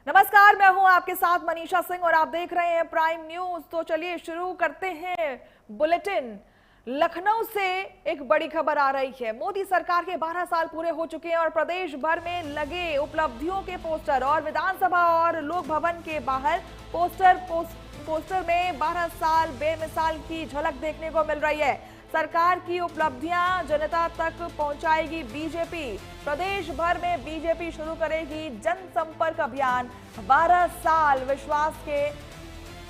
नमस्कार, मैं हूं आपके साथ मनीषा सिंह और आप देख रहे हैं प्राइम न्यूज। तो चलिए शुरू करते हैं बुलेटिन। लखनऊ से एक बड़ी खबर आ रही है। मोदी सरकार के 12 साल पूरे हो चुके हैं और प्रदेश भर में लगे उपलब्धियों के पोस्टर और विधानसभा और लोक भवन के बाहर पोस्टर में 12 साल बेमिसाल की झलक देखने को मिल रही है। सरकार की उपलब्धियां जनता तक पहुंचाएगी बीजेपी। प्रदेश भर में बीजेपी शुरू करेगी जनसंपर्क अभियान। 12 साल विश्वास के,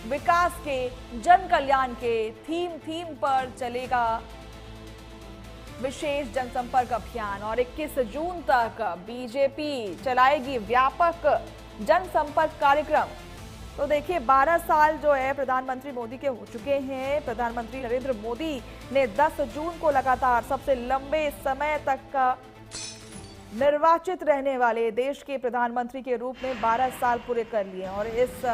विकास के, जन कल्याण के थीम पर चलेगा विशेष जनसंपर्क अभियान और 21 जून तक बीजेपी चलाएगी व्यापक जनसंपर्क कार्यक्रम। तो देखिए 12 साल जो है प्रधानमंत्री मोदी के हो चुके हैं। प्रधानमंत्री नरेंद्र मोदी ने 10 जून को लगातार सबसे लंबे समय तक का निर्वाचित रहने वाले देश के प्रधानमंत्री के रूप में 12 साल पूरे कर लिए और इस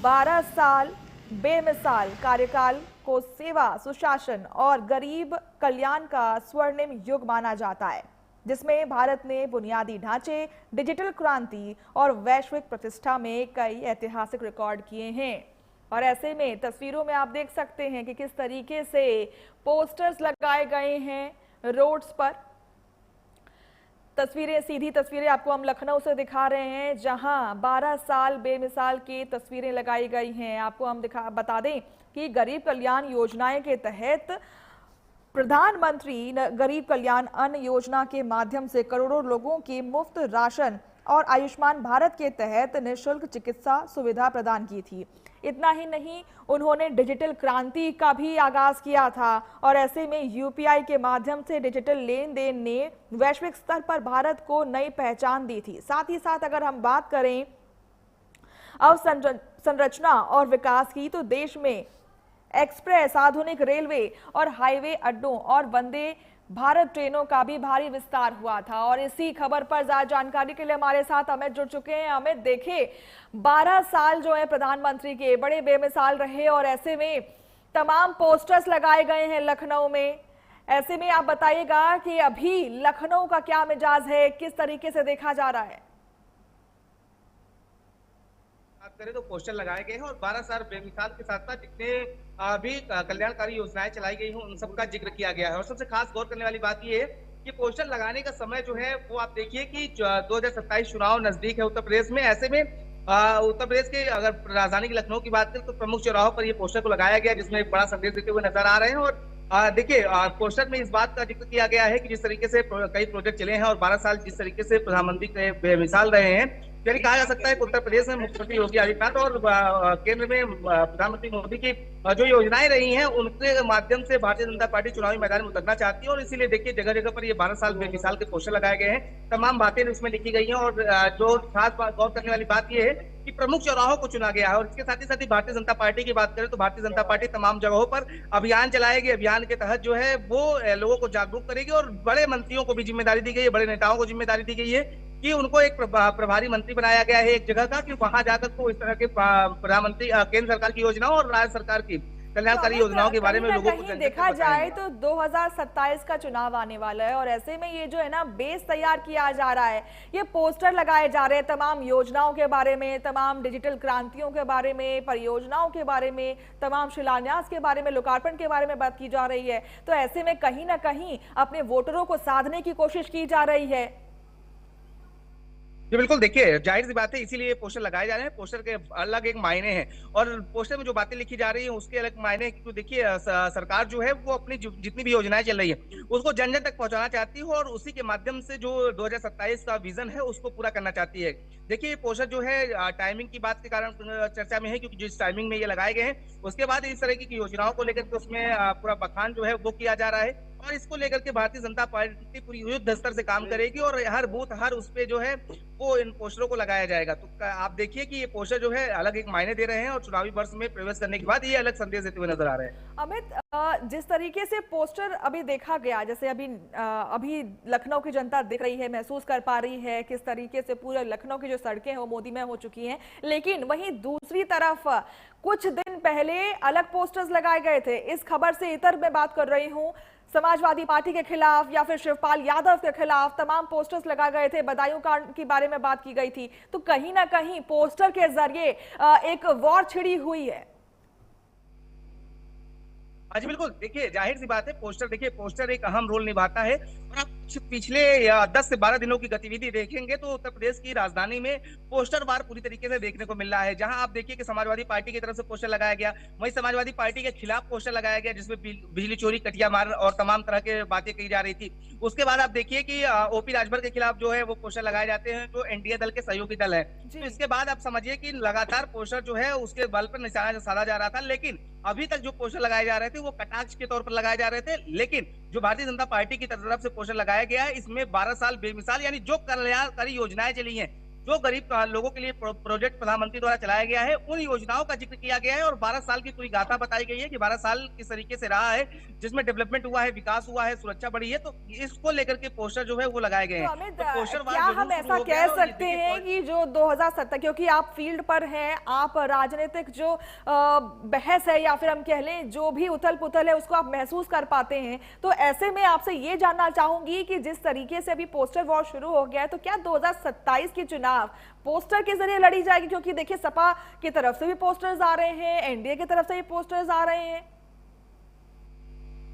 12 साल बेमिसाल कार्यकाल को सेवा, सुशासन और गरीब कल्याण का स्वर्णिम युग माना जाता है, जिसमें भारत ने बुनियादी ढांचे, डिजिटल क्रांति और वैश्विक प्रतिष्ठा में कई ऐतिहासिक रिकॉर्ड किए हैं। और ऐसे में तस्वीरों में आप देख सकते हैं कि किस तरीके से पोस्टर्स लगाए गए हैं रोड्स पर। सीधी तस्वीरें आपको हम लखनऊ से दिखा रहे हैं, जहां 12 साल बेमिसाल की तस्वीरें लगाई गई हैं। आपको हम बता दें कि गरीब कल्याण योजनाएं के तहत प्रधानमंत्री गरीब कल्याण अन्न योजना के माध्यम से करोड़ों लोगों की मुफ्त राशन और आयुष्मान भारत के तहत निःशुल्क चिकित्सा सुविधा प्रदान की थी। इतना ही नहीं, उन्होंने डिजिटल क्रांति का भी आगाज किया था और ऐसे में यूपीआई के माध्यम से डिजिटल लेन देन ने वैश्विक स्तर पर भारत को नई पहचान दी थी। साथ ही साथ अगर हम बात करें अवसंरचना और विकास की, तो देश में एक्सप्रेस, आधुनिक रेलवे और हाईवे अड्डों और वंदे भारत ट्रेनों का भी भारी विस्तार हुआ था। और इसी खबर पर ज्यादा जानकारी के लिए हमारे साथ अमित जुड़ चुके हैं। अमित, देखिए 12 साल जो है प्रधानमंत्री के बड़े बेमिसाल रहे और ऐसे में तमाम पोस्टर्स लगाए गए हैं लखनऊ में। ऐसे में आप बताइएगा कि अभी लखनऊ का क्या मिजाज है, किस तरीके से देखा जा रहा है? बात करें तो पोस्टर लगाए गए हैं और 12 साल बेमिसाल के साथ साथ जितने भी कल्याणकारी योजनाएं चलाई गई हैं उन सबका जिक्र किया गया है। और सबसे खास गौर करने वाली बात यह है कि पोस्टर लगाने का समय जो है वो आप देखिए कि 2027 चुनाव नजदीक है उत्तर प्रदेश में। ऐसे में उत्तर प्रदेश के अगर राजधानी की लखनऊ की बात करें तो प्रमुख चौराहों पर ये पोस्टर को लगाया गया, जिसमें एक बड़ा संदेश देते हुए नजर आ रहे हैं। और देखिए पोस्टर में इस बात का जिक्र किया गया है कि जिस तरीके से कई प्रोजेक्ट चले हैं और 12 साल जिस तरीके से प्रधानमंत्री बेमिसाल रहे हैं, यानी कहा जा सकता है कि उत्तर प्रदेश में मुख्यमंत्री योगी आदित्यनाथ और केंद्र में प्रधानमंत्री मोदी की जो योजनाएं रही हैं उनके माध्यम से भारतीय जनता पार्टी चुनावी मैदान में उतरना चाहती है। और इसीलिए देखिए जगह जगह पर ये 12 साल बेमिसाल के पोस्टर लगाए गए हैं, तमाम बातें उसमें लिखी गई हैं। और जो खास गौर करने वाली बात यह है कि प्रमुख चौराहों को चुना गया है। और इसके साथ ही भारतीय जनता पार्टी की बात करें तो भारतीय जनता पार्टी तमाम जगहों पर अभियान चलाएगी। अभियान के तहत जो है वो लोगों को जागरूक करेगी और बड़े मंत्रियों को भी जिम्मेदारी दी गई है, बड़े नेताओं को जिम्मेदारी दी गई है कि उनको एक प्रभारी मंत्री बनाया गया है एक जगह का, कि वहां जाकर को इस तरह के प्रधानमंत्री केंद्र सरकार की योजनाओं और राज्य सरकार की कल्याणकारी योजनाओं के बारे में लोगों को देखा जाए तो 2027 का चुनाव आने वाला है और ऐसे में ये जो है ना बेस तैयार किया जा रहा है, ये पोस्टर लगाए जा रहे हैं तमाम योजनाओं के बारे में, तमाम डिजिटल क्रांतियों के बारे में, परियोजनाओं के बारे में, तमाम शिलान्यास के बारे में, लोकार्पण के बारे में बात की जा रही है। तो ऐसे में कहीं ना कहीं अपने वोटरों को साधने की कोशिश की जा रही है। जी बिल्कुल, देखिए जाहिर सी बात है इसीलिए पोस्टर लगाए जा रहे हैं। पोस्टर के अलग एक मायने हैं और पोस्टर में जो बातें लिखी जा रही हैं उसके अलग मायने हैं। क्योंकि देखिए सरकार जो है वो अपनी जितनी भी योजनाएं चल रही है उसको जन जन तक पहुंचाना चाहती है और उसी के माध्यम से जो 2027 का विजन है उसको पूरा करना चाहती है। देखिए पोस्टर जो है टाइमिंग की बात के कारण चर्चा में है, क्योंकि जिस टाइमिंग में ये लगाए गए हैं उसके बाद इस तरह की योजनाओं को लेकर के उसमें पूरा बखान जो है वो किया जा रहा है। और इसको लेकर के भारतीय जनता पार्टी पूरी युद्ध स्तर से काम करेगी और हर बूथ हर उस पे जो है वो इन पोस्टरों को लगाया जाएगा। तो आप देखिए कि ये पोस्टर जो है अलग एक मायने दे रहे हैं और चुनावी वर्ष में प्रवेश करने के बाद ये अलग संदेश देते हुए नजर आ रहे हैं। अमित, जिस तरीके से पोस्टर अभी देखा गया, जैसे अभी लखनऊ की जनता दिख रही है, महसूस कर पा रही है किस तरीके से पूरे लखनऊ की जो सड़कें हैं वो मोदीमय हो चुकी हैं, लेकिन वहीं दूसरी तरफ कुछ दिन पहले अलग पोस्टर्स लगाए गए थे। इस खबर से इतर मैं बात कर रही हूँ, समाजवादी पार्टी के खिलाफ या फिर शिवपाल यादव के खिलाफ तमाम पोस्टर्स लगाए गए थे, बदायूं कांड के बारे में बात की गई थी। तो कहीं ना कहीं पोस्टर के जरिए एक वॉर छिड़ी हुई है। हाँ जी, बिल्कुल। देखिए, जाहिर सी बात है, पोस्टर एक अहम रोल निभाता है। और आप पिछले 10 से 12 दिनों की गतिविधि देखेंगे तो उत्तर प्रदेश की राजधानी में पोस्टर वार पूरी तरीके से देखने को मिल रहा है। जहां आप देखिए कि समाजवादी पार्टी की तरफ से पोस्टर लगाया गया, वहीं समाजवादी पार्टी के खिलाफ पोस्टर लगाया गया, जिसमें बिजली चोरी, कटिया मार और तमाम तरह के बातें कही जा रही थी। उसके बाद आप देखिए कि ओपी राजभर के खिलाफ जो है वो पोस्टर लगाए जाते हैं, जो एनडीए दल के सहयोगी दल है। तो इसके बाद आप समझिए कि लगातार पोस्टर जो है उसके बल पर निशाना साधा जा रहा था। लेकिन अभी तक जो पोस्टर लगाए जा रहे थे वो कटाक्ष के तौर पर लगाए जा रहे थे। लेकिन जो भारतीय जनता पार्टी की तरफ से पोस्टर लगाया गया है, इसमें 12 साल बेमिसाल, यानी जो कल्याणकारी योजनाएं चली हैं, जो गरीब लोगों के लिए प्रोजेक्ट प्रधानमंत्री द्वारा चलाया गया है, उन योजनाओं का जिक्र किया गया है और 12 साल की पूरी गाथा बताई गई है कि 12 साल किस तरीके से रहा है, जिसमें डेवलपमेंट हुआ है, विकास हुआ है, सुरक्षा बढ़ी है। तो इसको लेकर के पोस्टर जो है वो लगाए गए हैं। तो अमित, तो पोस्टर क्या हम ऐसा कह सकते हैं कि जो 2017, क्योंकि आप फील्ड पर हैं, आप राजनीतिक जो बहस है या फिर हम कह लें जो भी उथल पुथल है उसको आप महसूस कर पाते हैं, तो ऐसे में आपसे ये जानना चाहूंगी कि जिस तरीके से अभी पोस्टर वॉर शुरू हो गया है, तो क्या 2027 के चुनाव पोस्टर के जरिए लड़ी जाएगी? क्योंकि देखिए, सपा की तरफ से भी पोस्टर्स आ रहे हैं, एनडीए की तरफ से भी पोस्टर्स आ रहे हैं।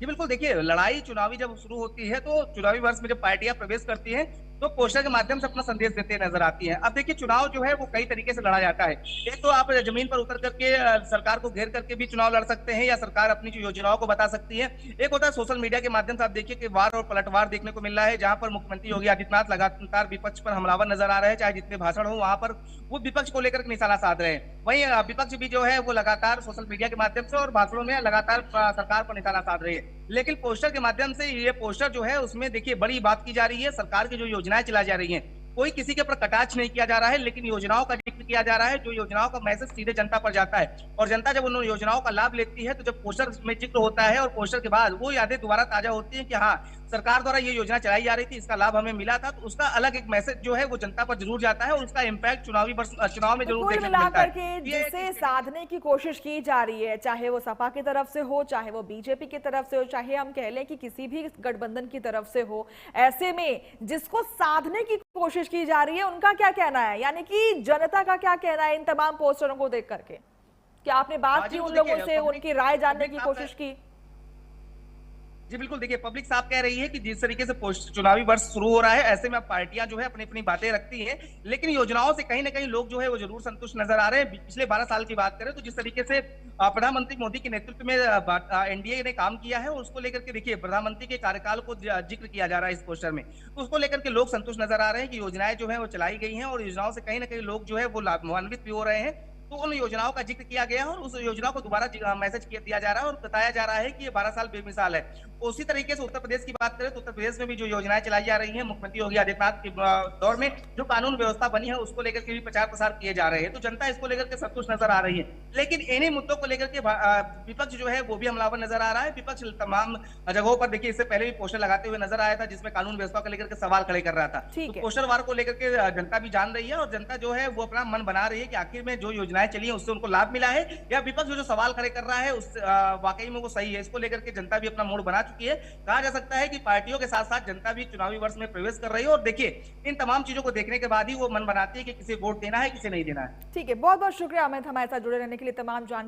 जी बिल्कुल। देखिए, लड़ाई चुनावी जब शुरू होती है तो चुनावी वर्ष में जब पार्टियां प्रवेश करती हैं तो पोस्टर के माध्यम से अपना संदेश देते नजर आती हैं। अब देखिए, चुनाव जो है वो कई तरीके से लड़ा जाता है। एक तो आप जमीन पर उतर करके सरकार को घेर करके भी चुनाव लड़ सकते हैं, या सरकार अपनी जो योजनाओं को बता सकती है। एक होता है सोशल मीडिया के माध्यम से। आप देखिए कि वार और पलटवार देखने को मिल रहा है, जहां पर मुख्यमंत्री योगी आदित्यनाथ लगातार विपक्ष पर हमलावर नजर आ रहे हैं। चाहे जितने भाषण हो वहां पर वो विपक्ष को लेकर निशाना साध रहे हैं। वहीं विपक्ष भी जो है वो लगातार सोशल मीडिया के माध्यम से और भाषणों में लगातार सरकार पर निशाना साध रही है। लेकिन पोस्टर के माध्यम से ये पोस्टर जो है उसमें देखिए बड़ी बात की जा रही है। सरकार की जो योजनाएं चलाई जा रही हैं, कोई किसी के ऊपर कटाक्ष नहीं किया जा रहा है, लेकिन योजनाओं का जिक्र किया जा रहा है। जो योजनाओं का मैसेज सीधे जनता पर जाता है और जनता जब उन योजनाओं का लाभ लेती है, तो जब पोस्टर में जिक्र होता है और पोस्टर के बाद वो यादें दोबारा ताजा होती है कि हाँ, सरकार द्वारा ये योजना चलाई जा रही थी, इसका लाभ हमें मिला था, तो उसका अलग एक मैसेज जो है वो जनता पर जरूर जाता है और उसका इम्पैक्ट चुनाव में जरूर देखने को मिलता है। जिसे साधने की कोशिश की जा रही है, चाहे वो सपा की तरफ से हो, चाहे वो बीजेपी की तरफ से हो, चाहे हम कह लें कि किसी भी गठबंधन की तरफ से हो, ऐसे में जिसको साधने की कोशिश की जा रही है उनका क्या कहना है? यानी कि जनता का क्या कहना है इन तमाम पोस्टरों को देख करके? क्या आपने बात की उन लोगों से, उनकी राय जानने की कोशिश की? जी बिल्कुल। देखिए, पब्लिक साफ कह रही है कि जिस तरीके से चुनावी वर्ष शुरू हो रहा है, ऐसे में अब पार्टियां जो है अपनी अपनी बातें रखती हैं, लेकिन योजनाओं से कहीं ना कहीं लोग जो है वो जरूर संतुष्ट नजर आ रहे हैं। पिछले 12 साल की बात करें तो जिस तरीके से प्रधानमंत्री मोदी के नेतृत्व में एनडीए ने काम किया है, उसको लेकर के देखिए प्रधानमंत्री के कार्यकाल को जिक्र किया जा रहा है इस पोस्टर में, तो उसको लेकर के लोग संतुष्ट नजर आ रहे हैं कि योजनाएं जो है वो चलाई गई हैं और योजनाओं से कहीं ना कहीं लोग जो है वो लाभान्वित भी हो रहे हैं। तो उन योजनाओं का जिक्र किया गया है और उस योजना को दोबारा मैसेज दिया जा रहा है और बताया जा रहा है कि ये 12 साल बेमिसाल है। उसी तरीके से उत्तर प्रदेश की बात करें तो उत्तर प्रदेश में भी जो योजनाएं चलाई जा रही हैं मुख्यमंत्री योगी आदित्यनाथ के दौर में, जो कानून व्यवस्था बनी है उसको लेकर के भी प्रचार प्रसार किए जा रहे हैं, तो जनता इसको लेकर के संतुष्ट नजर आ रही है। लेकिन इन्हीं मुद्दों को लेकर के विपक्ष जो है वो भी हमलावर नजर आ रहा है। विपक्ष तमाम जगहों पर देखिए इससे पहले भी पोस्टर लगाते हुए नजर आया था, जिसमें कानून व्यवस्था को लेकर के सवाल खड़े कर रहा था। तो पोस्टर वार को लेकर के जनता भी जान रही है और जनता जो है वो अपना मन बना रही है कि आखिर में जो योजनाएं चली है उससे उनको लाभ मिला है या विपक्ष जो सवाल खड़े कर रहा है उस वाकई में वो सही है। इसको लेकर के जनता भी अपना मूड बना चुकी है। कहा जा सकता है कि पार्टियों के साथ साथ जनता भी चुनावी वर्ष में प्रवेश कर रही है और देखिए इन तमाम चीजों को देखने के बाद ही वो मन बनाती है कि किसे वोट देना है, किसे नहीं देना है। ठीक है, बहुत बहुत शुक्रिया अमित, हमारे साथ जुड़े रहने के लिए। तमाम जानकारी